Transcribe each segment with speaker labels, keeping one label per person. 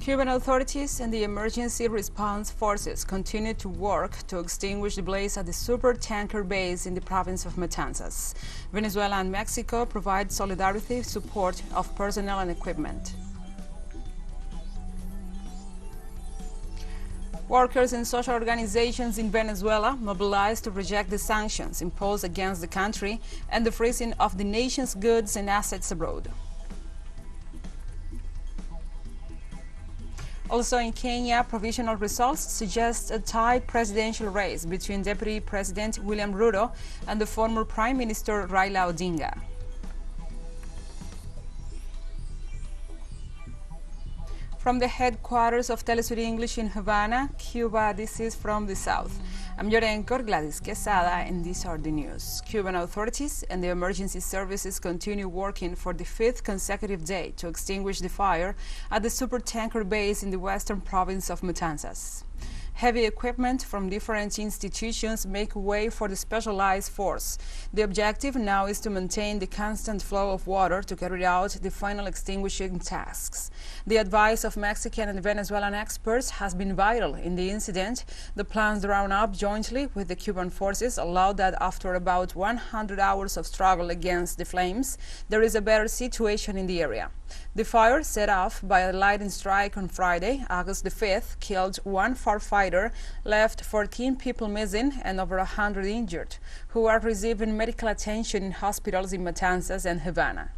Speaker 1: Cuban authorities and the emergency response forces continue to work to extinguish the blaze at the supertanker base in the province of Matanzas. Venezuela and Mexico provide solidarity support of personnel and equipment. Workers and social organizations in Venezuela mobilized to reject the sanctions imposed against the country and the freezing of the nation's goods and assets abroad. Also in Kenya, provisional results suggest a tight presidential race between Deputy President William Ruto and the former Prime Minister Raila Odinga. From the headquarters of TeleSUR English in Havana, Cuba, this is From the South. I'm your anchor, Gladys Quesada, and these are the news. Cuban authorities and the emergency services continue working for the fifth consecutive day to extinguish the fire at the supertanker base in the western province of Matanzas. Heavy equipment from different institutions make way for the specialized force. The objective now is to maintain the constant flow of water to carry out the final extinguishing tasks. The advice of Mexican and Venezuelan experts has been vital in the incident. The plans drawn up jointly with the Cuban forces allowed that after about 100 hours of struggle against the flames, there is a better situation in the area. The fire, set off by a lightning strike on Friday, August the 5th, killed one firefighter, left 14 people missing and over 100 injured, who are receiving medical attention in hospitals in Matanzas and Havana.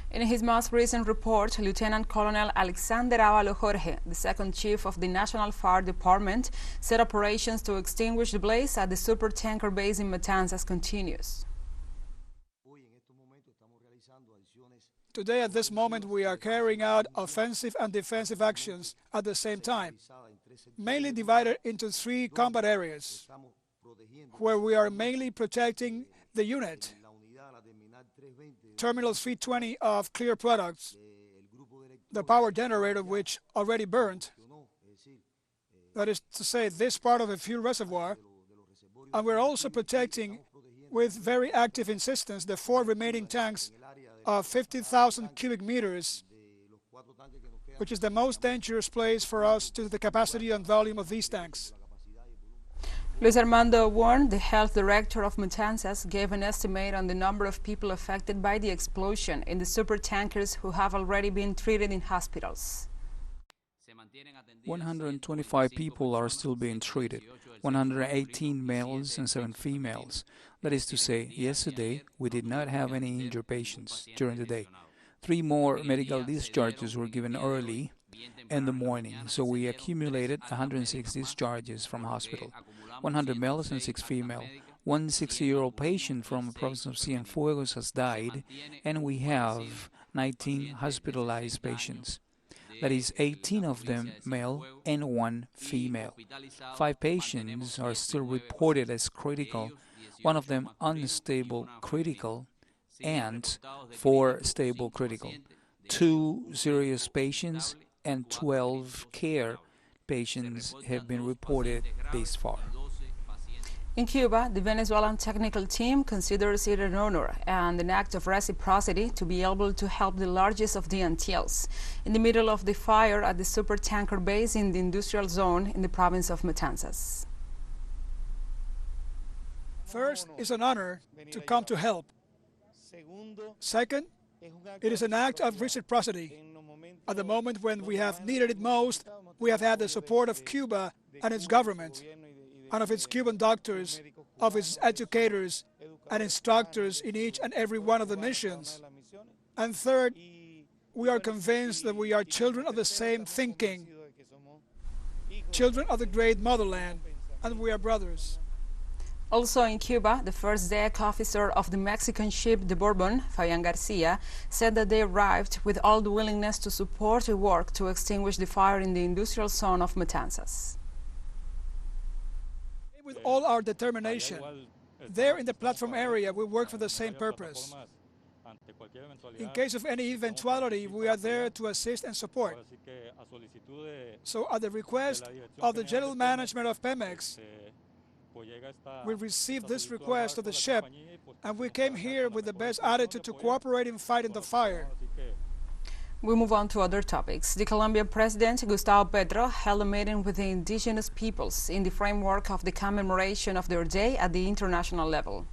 Speaker 1: In his most recent report, Lieutenant Colonel Alexander Avalo Jorge, the second chief of the National Fire Department, said operations to extinguish the blaze at the supertanker base in Matanzas continues.
Speaker 2: Today, at this moment, we are carrying out offensive and defensive actions at the same time, mainly divided into three combat areas, where we are mainly protecting the unit, Terminal 320 of clear products, the power generator which already burned, that is to say, this part of the fuel reservoir, and we're also protecting with very active insistence the four remaining tanks of 50,000 cubic meters, which is the most dangerous place for us due to the capacity and volume of these tanks.
Speaker 1: Luis Armando Warren, the health director of Matanzas, gave an estimate on the number of people affected by the explosion in the supertankers who have already been treated in hospitals.
Speaker 3: 125 people are still being treated, 118 males and 7 females. That is to say, yesterday we did not have any injured patients during the day. 3 more medical discharges were given early in the morning, so we accumulated 106 discharges from hospital, 100 males and 6 female. One 60-year-old patient from the province of Cienfuegos has died, and we have 19 hospitalized patients. That is 18 of them male and 1 female. 5 patients are still reported as critical, 1 of them unstable critical, and 4 stable critical. 2 serious patients and 12 care patients have been reported this far.
Speaker 1: In Cuba, the Venezuelan technical team considers it an honor and an act of reciprocity to be able to help the largest of the Antilles in the middle of the fire at the supertanker base in the industrial zone in the province of Matanzas.
Speaker 2: First, it's an honor to come to help. Second, it is an act of reciprocity. At the moment when we have needed it most, we have had the support of Cuba and its government, and of its Cuban doctors, of its educators and instructors in each and every one of the missions. And third, we are convinced that we are children of the same thinking, children of the great motherland, and we are brothers.
Speaker 1: Also in Cuba, the first deck officer of the Mexican ship the Bourbon, Fabian Garcia, said that they arrived with all the willingness to support the work to extinguish the fire in the industrial zone of Matanzas.
Speaker 2: With all our determination, there in the platform area, we work for the same purpose. In case of any eventuality, we are there to assist and support. So at the request of the general management of Pemex, We received this request of the ship, and we came here with the best attitude to cooperate in fighting the fire.
Speaker 1: We move on to other topics. The Colombian President, Gustavo Petro, held a meeting with the indigenous peoples in the framework of the commemoration of their day at the international level.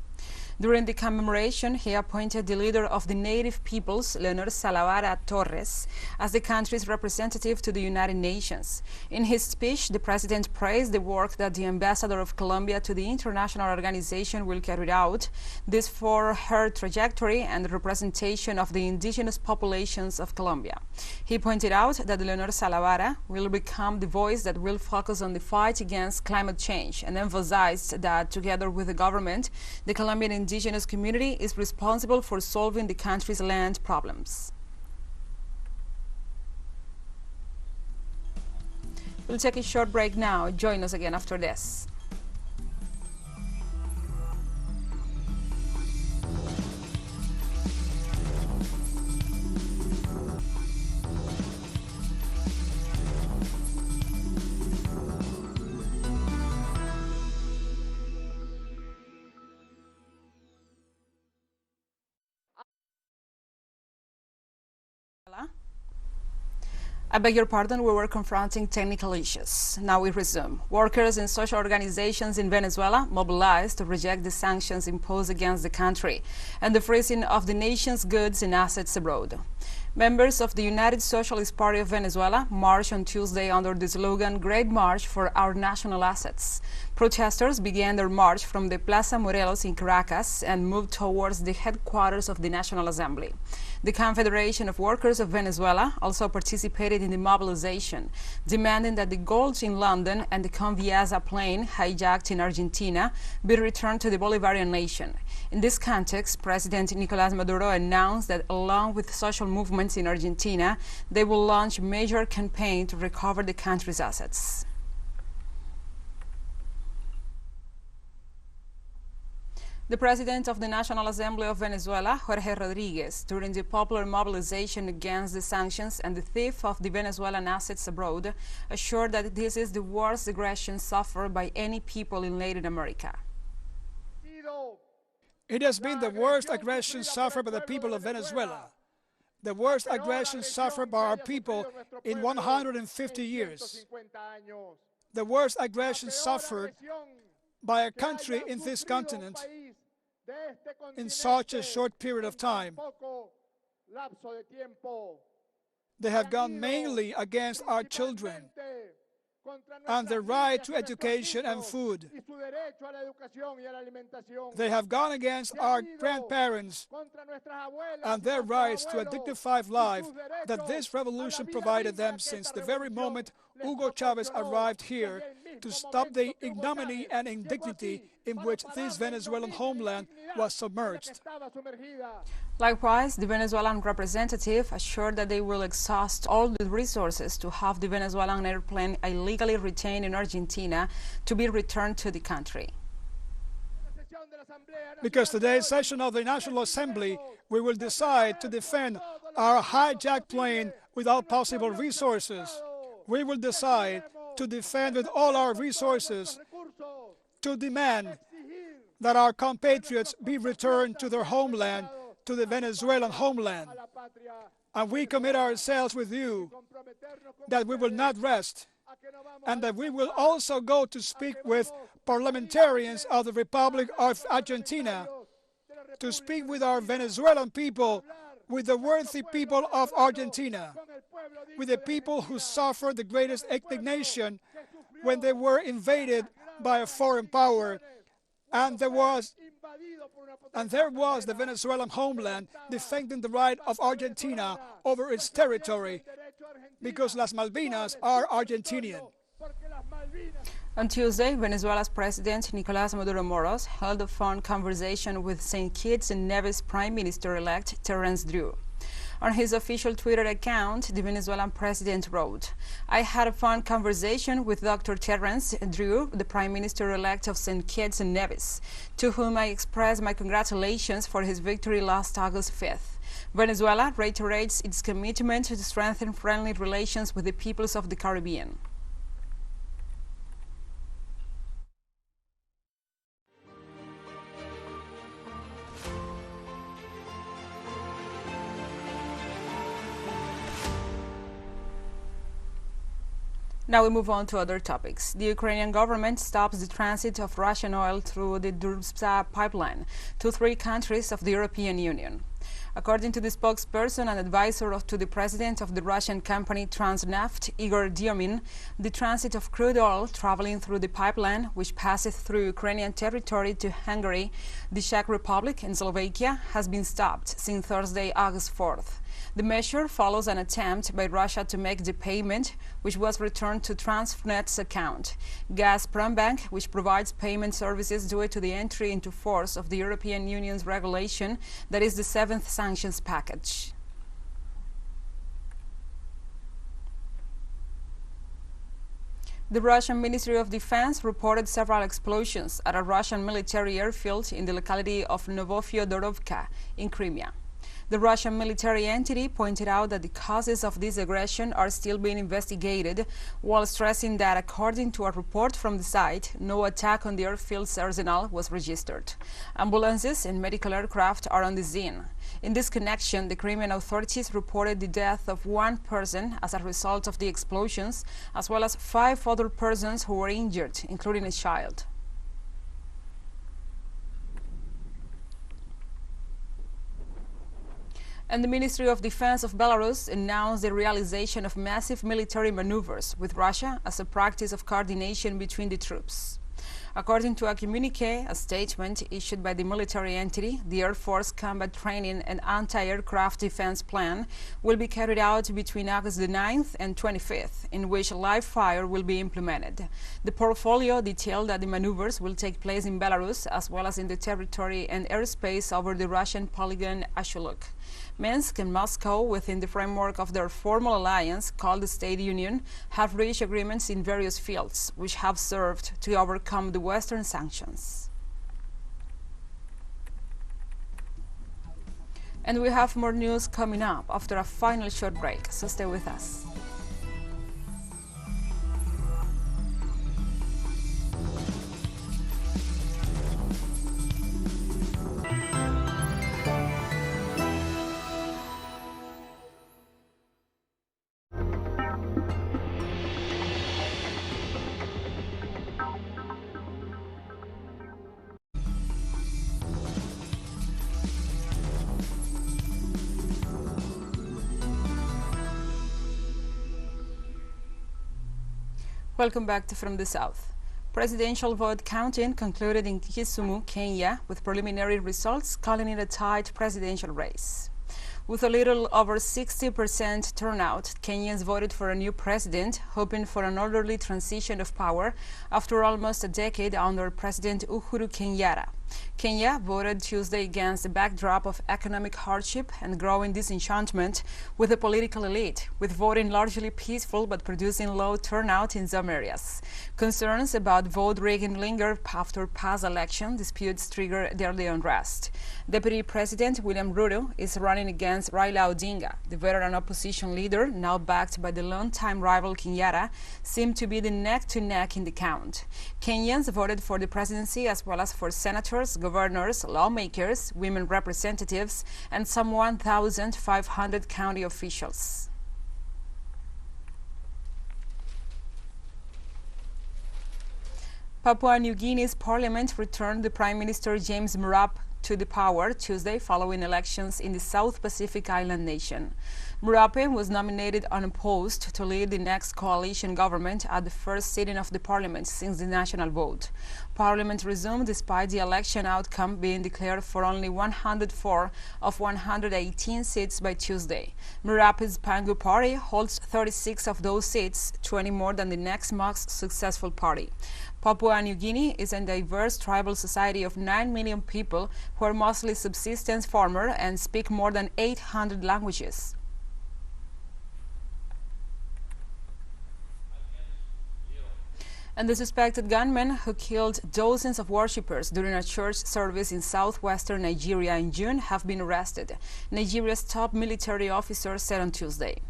Speaker 1: During the commemoration, he appointed the leader of the native peoples, Leonor Salavara Torres, as the country's representative to the United Nations. In his speech, the president praised the work that the ambassador of Colombia to the international organization will carry out, this for her trajectory and the representation of the indigenous populations of Colombia. He pointed out that Leonor Salavara will become the voice that will focus on the fight against climate change, and emphasized that, together with the government, the Colombian indigenous community is responsible for solving the country's land problems. We'll take a short break now. Join us again after this. I beg your pardon, we were confronting technical issues. Now we resume. Workers and social organizations in Venezuela mobilized to reject the sanctions imposed against the country and the freezing of the nation's goods and assets abroad. Members of the United Socialist Party of Venezuela marched on Tuesday under the slogan "Great March for Our National Assets." Protesters began their march from the Plaza Morelos in Caracas and moved towards the headquarters of the National Assembly. The Confederation of Workers of Venezuela also participated in the mobilization, demanding that the gold in London and the Conviasa plane hijacked in Argentina be returned to the Bolivarian nation. In this context, President Nicolás Maduro announced that, along with social movements in Argentina, they will launch a major campaign to recover the country's assets. The President of the National Assembly of Venezuela, Jorge Rodriguez, during the popular mobilization against the sanctions and the theft of the Venezuelan assets abroad, assured that this is the worst aggression suffered by any people in Latin America.
Speaker 2: It has been the worst aggression suffered by the people of Venezuela, the worst aggression suffered by our people in 150 years, the worst aggression suffered by a country in this continent in such a short period of time. They have gone mainly against our children and their right to education and food. They have gone against our grandparents and their rights to a dignified life that this revolution provided them since the very moment Hugo Chavez arrived here to stop the ignominy and indignity in which this Venezuelan homeland was submerged.
Speaker 1: Likewise, the Venezuelan representative assured that they will exhaust all the resources to have the Venezuelan airplane illegally retained in Argentina to be returned to the country.
Speaker 2: Because today's session of the National Assembly, we will decide to defend our hijacked plane with all possible resources. We will decide to defend with all our resources, to demand that our compatriots be returned to their homeland, to the Venezuelan homeland. And we commit ourselves with you that we will not rest, and that we will also go to speak with parliamentarians of the Republic of Argentina, to speak with our Venezuelan people, with the worthy people of Argentina, with the people who suffered the greatest indignation when they were invaded by a foreign power, and there was the Venezuelan homeland defending the right of Argentina over its territory, because Las Malvinas are Argentinian.
Speaker 1: On Tuesday, Venezuela's President Nicolás Maduro Moros held a phone conversation with St. Kitts and Nevis Prime Minister-elect Terence Drew. On his official Twitter account, the Venezuelan president wrote, "I had a phone conversation with Dr. Terence Drew, the Prime Minister-elect of St. Kitts and Nevis, to whom I expressed my congratulations for his victory last August 5th. Venezuela reiterates its commitment to strengthen friendly relations with the peoples of the Caribbean." Now we move on to other topics. The Ukrainian government stops the transit of Russian oil through the Druzhba pipeline to 3 countries of the European Union. According to the spokesperson and advisor to the president of the Russian company Transneft, Igor Diomin, the transit of crude oil traveling through the pipeline, which passes through Ukrainian territory to Hungary, the Czech Republic, and Slovakia, has been stopped since Thursday, August 4th. The measure follows an attempt by Russia to make the payment, which was returned to Transnet's account. Gazprom Bank, which provides payment services due to the entry into force of the European Union's regulation, that is the 7th sanctions package. The Russian Ministry of Defense reported several explosions at a Russian military airfield in the locality of Novofyodorovka in Crimea. The Russian military entity pointed out that the causes of this aggression are still being investigated, while stressing that, according to a report from the site, no attack on the airfield's arsenal was registered. Ambulances and medical aircraft are on the scene. In this connection, the Crimean authorities reported the death of 1 person as a result of the explosions, as well as 5 other persons who were injured, including a child. And the Ministry of Defense of Belarus announced the realization of massive military maneuvers with Russia as a practice of coordination between the troops. According to a communiqué, a statement issued by the military entity, the Air Force Combat Training and Anti-Aircraft Defense Plan will be carried out between August the 9th and 25th, in which live fire will be implemented. The portfolio detailed that the maneuvers will take place in Belarus as well as in the territory and airspace over the Russian polygon Ashuluk. Minsk and Moscow, within the framework of their formal alliance called the State Union, have reached agreements in various fields, which have served to overcome the Western sanctions. And we have more news coming up after a final short break, so stay with us. Welcome back to From the South. Presidential vote counting concluded in Kisumu, Kenya, with preliminary results calling it a tight presidential race. With a little over 60% turnout, Kenyans voted for a new president, hoping for an orderly transition of power after almost a decade under President Uhuru Kenyatta. Kenya voted Tuesday against the backdrop of economic hardship and growing disenchantment with the political elite, with voting largely peaceful but producing low turnout in some areas. Concerns about vote rigging linger after past election disputes trigger daily unrest. Deputy President William Ruto is running against Raila Odinga. The veteran opposition leader, now backed by the longtime rival Kenyatta, seemed to be the neck-to-neck in the count. Kenyans voted for the presidency as well as for senators, governors, lawmakers, women representatives, and some 1,500 county officials. Papua New Guinea's parliament returned the Prime Minister James Marape to the power Tuesday following elections in the South Pacific island nation. Marape was nominated unopposed to lead the next coalition government at the first sitting of the parliament since the national vote. Parliament resumed despite the election outcome being declared for only 104 of 118 seats by Tuesday. Marape's Pangu party holds 36 of those seats, 20 more than the next most successful party. Papua New Guinea is a diverse tribal society of 9 million people who are mostly subsistence farmers and speak more than 800 languages. And the suspected gunmen who killed dozens of worshippers during a church service in southwestern Nigeria in June have been arrested, Nigeria's top military officer said on Tuesday.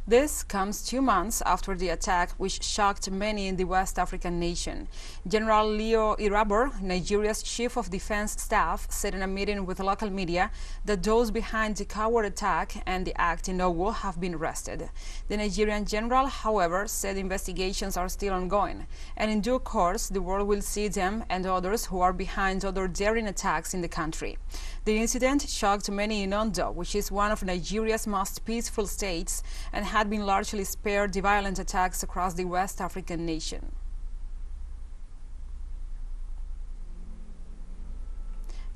Speaker 1: This comes 2 months after the attack, which shocked many in the West African nation. General Leo Irabor, Nigeria's chief of defense staff, said in a meeting with local media that those behind the coward attack and the act in Owo have been arrested. The Nigerian general, however, said investigations are still ongoing, and in due course the world will see them and others who are behind other daring attacks in the country. The incident shocked many in Ondo, which is one of Nigeria's most peaceful states and had been largely spared the violent attacks across the West African nation.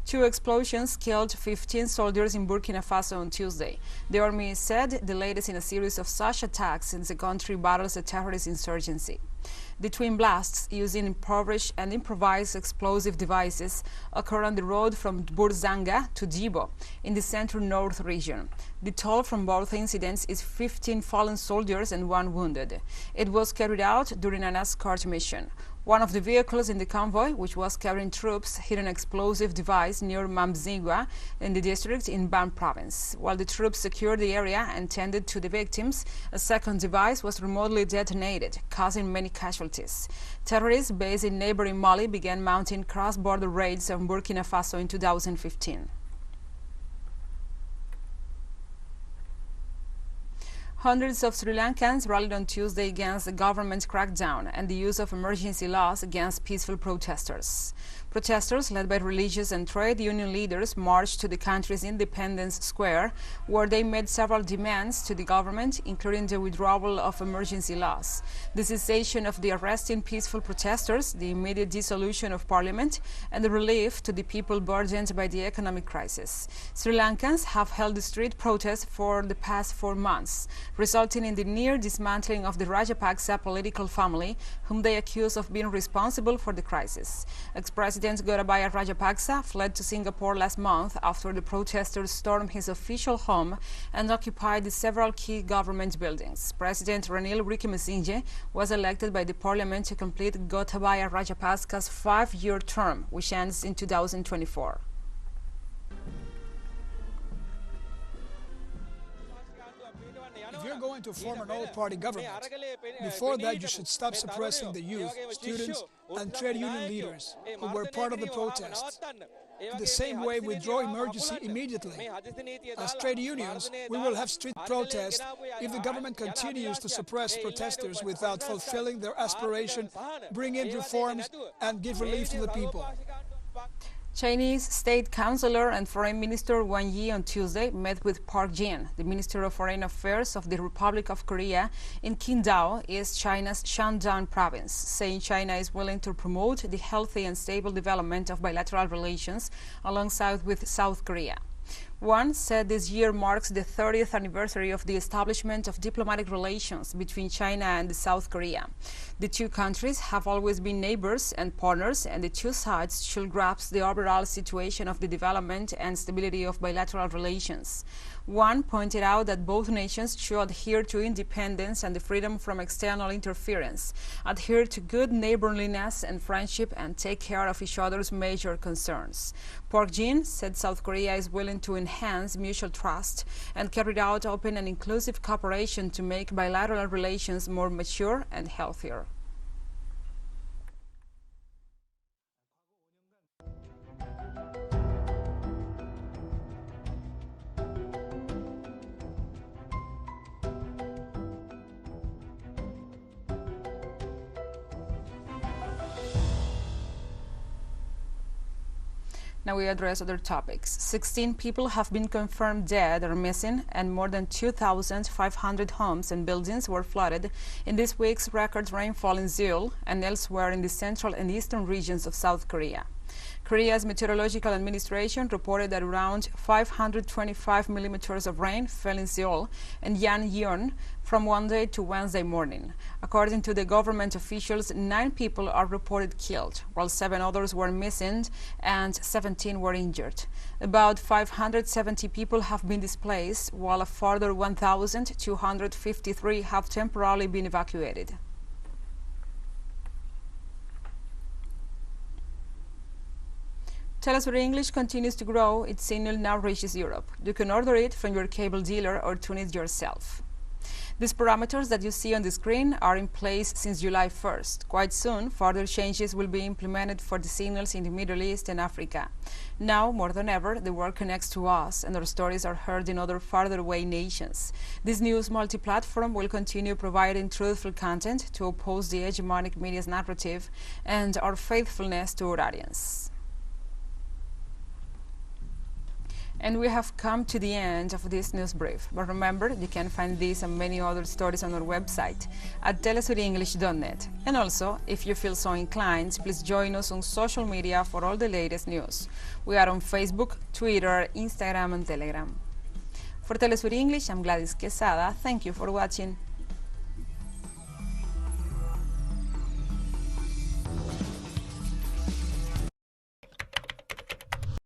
Speaker 1: Two explosions killed 15 soldiers in Burkina Faso on Tuesday. The army said the latest in a series of such attacks since the country battles a terrorist insurgency. The twin blasts, using impoverished and improvised explosive devices, occurred on the road from Burzanga to Djibo in the central-north region. The toll from both incidents is 15 fallen soldiers and 1 wounded. It was carried out during an escort mission. One of the vehicles in the convoy, which was carrying troops, hit an explosive device near Mamzigua in the district in Ban province. While the troops secured the area and tended to the victims, a second device was remotely detonated, causing many casualties. Terrorists based in neighboring Mali began mounting cross-border raids on Burkina Faso in 2015. Hundreds of Sri Lankans rallied on Tuesday against the government crackdown and the use of emergency laws against peaceful protesters. Protesters, led by religious and trade union leaders, marched to the country's Independence Square, where they made several demands to the government, including the withdrawal of emergency laws, the cessation of the arresting peaceful protesters, the immediate dissolution of parliament, and the relief to the people burdened by the economic crisis. Sri Lankans have held street protests for the past 4 months, resulting in the near dismantling of the Rajapaksa political family, whom they accuse of being responsible for the crisis. Ex-President Gotabaya Rajapaksa fled to Singapore last month after the protesters stormed his official home and occupied the several key government buildings. President Ranil Wickremesinghe was elected by the parliament to complete Gotabaya Rajapaksa's 5-year term, which ends in 2024.
Speaker 2: If you're going to form an all-party government, before that you should stop suppressing the youth, students, and trade union leaders who were part of the protests. In the same way, withdraw emergency immediately. As trade unions, we will have street protests if the government continues to suppress protesters without fulfilling their aspiration, bring in reforms, and give relief to the people.
Speaker 1: Chinese State Councilor and Foreign Minister Wang Yi on Tuesday met with Park Jin, the Minister of Foreign Affairs of the Republic of Korea, in Qingdao, East China's Shandong province, saying China is willing to promote the healthy and stable development of bilateral relations alongside with South Korea. Wang said this year marks the 30th anniversary of the establishment of diplomatic relations between China and South Korea. The two countries have always been neighbors and partners, and the two sides should grasp the overall situation of the development and stability of bilateral relations. Wang pointed out that both nations should adhere to independence and the freedom from external interference, adhere to good neighborliness and friendship, and take care of each other's major concerns. Park Jin said South Korea is willing to enhance mutual trust and carry out open and inclusive cooperation to make bilateral relations more mature and healthier. Now we address other topics. 16 people have been confirmed dead or missing, and more than 2,500 homes and buildings were flooded in this week's record rainfall in Seoul and elsewhere in the central and eastern regions of South Korea. Korea's Meteorological Administration reported that around 525 millimeters of rain fell in Seoul and Yangon from Monday to Wednesday morning. According to the government officials, 9 people are reported killed, while 7 others were missing and 17 were injured. About 570 people have been displaced, while a further 1,253 have temporarily been evacuated. TeleSUR English continues to grow. Its signal now reaches Europe. You can order it from your cable dealer or tune it yourself. These parameters that you see on the screen are in place since July 1st. Quite soon, further changes will be implemented for the signals in the Middle East and Africa. Now, more than ever, the world connects to us, and our stories are heard in other farther away nations. This news multi-platform will continue providing truthful content to oppose the hegemonic media's narrative and our faithfulness to our audience. And we have come to the end of this news brief. But remember, you can find this and many other stories on our website at telesurenglish.net. And also, if you feel so inclined, please join us on social media for all the latest news. We are on Facebook, Twitter, Instagram, and Telegram. For TeleSUR English, I'm Gladys Quesada. Thank you for watching.